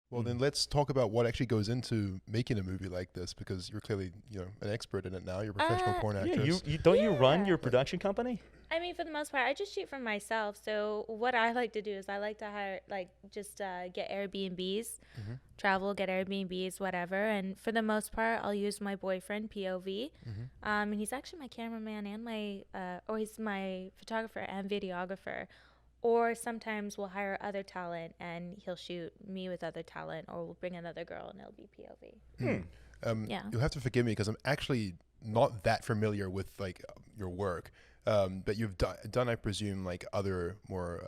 Well, then let's talk about what actually goes into making a movie like this, because you're clearly, an expert in it now. You're a professional porn actress. You run your production company? I mean, for the most part, I just shoot for myself. So what I like to do is I like to hire, get Airbnbs, travel, get Airbnbs, whatever. And for the most part, I'll use my boyfriend, POV. And he's actually my cameraman and he's my photographer and videographer. Or sometimes we'll hire other talent and he'll shoot me with other talent, or we'll bring another girl and it'll be POV. You'll have to forgive me because I'm actually not that familiar with your work. But you've done, I presume, like other more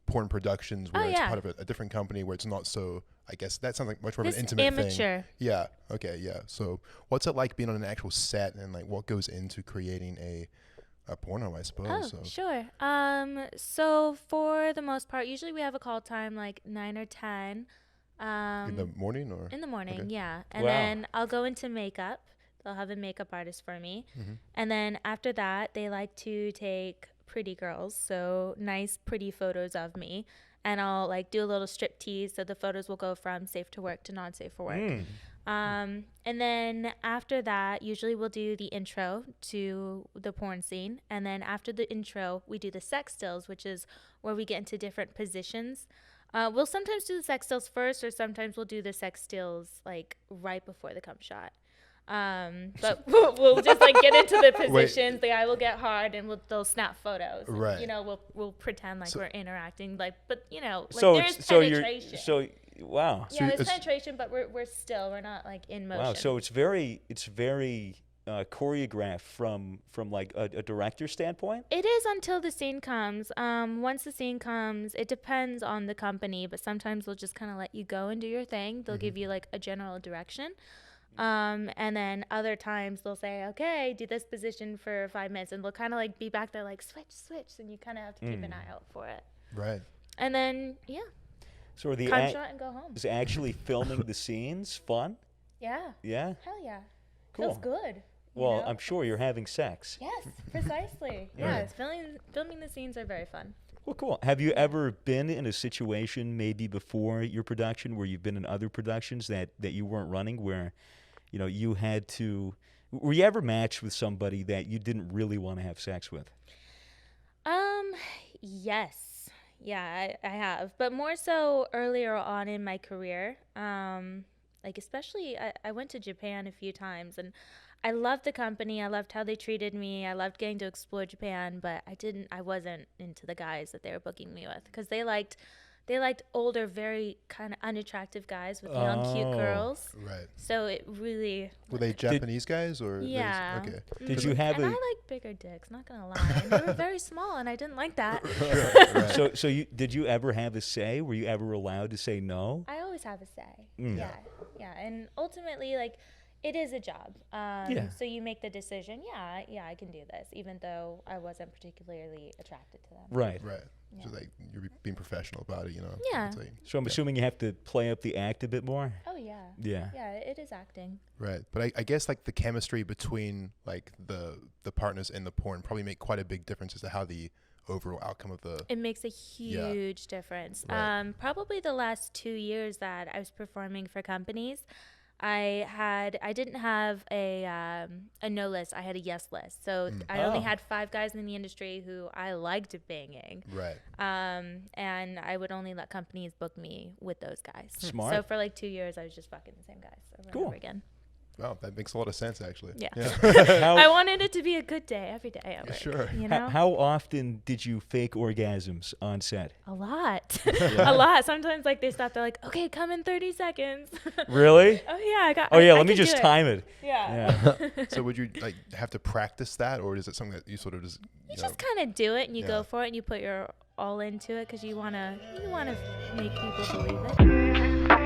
porn productions where it's part of a different company where it's not so, I guess that sounds like much more of an intimate amateur thing. Yeah. Okay. Yeah. So what's it like being on an actual set, and what goes into creating a porno, I suppose? Sure. So for the most part, usually we have a call time like 9 or 10. In the morning or? In the morning, okay. yeah. And then I'll go into makeup. They'll have a makeup artist for me. And then after that, they like to take pretty girls, so nice, pretty photos of me. And I'll do a little strip tease, so the photos will go from safe to work to non-safe for work. And then after that, usually we'll do the intro to the porn scene. And then after the intro, we do the sex stills, which is where we get into different positions. We'll sometimes do the sex stills first, or sometimes we'll do the sex stills right before the cum shot. But we'll just get into the positions. The guy will get hard and they'll snap photos. Right. And, we'll pretend we're interacting. But so there's penetration. Wow. Yeah, there's penetration, but we're not in motion. Wow. So it's very choreographed from a director standpoint. It is until the scene comes. Once the scene comes, it depends on the company, but sometimes they'll just kind of let you go and do your thing. They'll give you a general direction. And then other times they'll say, okay, do this position for 5 minutes, and they'll kind of be back there switch, and you kind of have to keep an eye out for it. Right. And then So are the cut shot and go home. Is actually filming the scenes fun? Yeah. Yeah. Hell yeah. Cool. Feels good. Well, I'm sure you're having sex. Yes, precisely. Yeah, filming the scenes are very fun. Well, cool. Have you ever been in a situation maybe before your production where you've been in other productions that you weren't running, where you had to? Were you ever matched with somebody that you didn't really want to have sex with? Yes. Yeah, I have. But more so earlier on in my career. Especially, I went to Japan a few times, and I loved the company. I loved how they treated me. I loved getting to explore Japan, but I wasn't into the guys that they were booking me with, because they liked older, very kind of unattractive guys with young, cute girls. Right. So it really... Were they Japanese guys or? Yeah. Okay. Did you have I like bigger dicks, not gonna lie. And they were very small, and I didn't like that. Right. So did you ever have a say? Were you ever allowed to say no? I always have a say. Yeah. And ultimately, it is a job. So you make the decision, I can do this, even though I wasn't particularly attracted to them. Right. Right. Yeah. So you're being professional about it, Yeah. So I'm assuming you have to play up the act a bit more? Oh, yeah. Yeah. Yeah, it is acting. Right. But I guess the chemistry between the partners in the porn probably make quite a big difference as to how the overall outcome of the... It makes a huge difference. Right. Probably the last 2 years that I was performing for companies, I didn't have a no list. I had a yes list. So I only had 5 guys in the industry who I liked banging. Right. And I would only let companies book me with those guys. Smart. So for 2 years, I was just fucking the same guys over and over again. Wow, that makes a lot of sense, actually. Yeah. How, I wanted it to be a good day every day at work. Sure. You know? how often did you fake orgasms on set? A lot. A lot. Sometimes they stop. They're like, okay, come in 30 seconds. Really? Oh, yeah. Let me just time it. Yeah. So would you have to practice that, or is it something that you sort of just... You just kind of do it, and you go for it, and you put your all into it, because you want to make people believe it.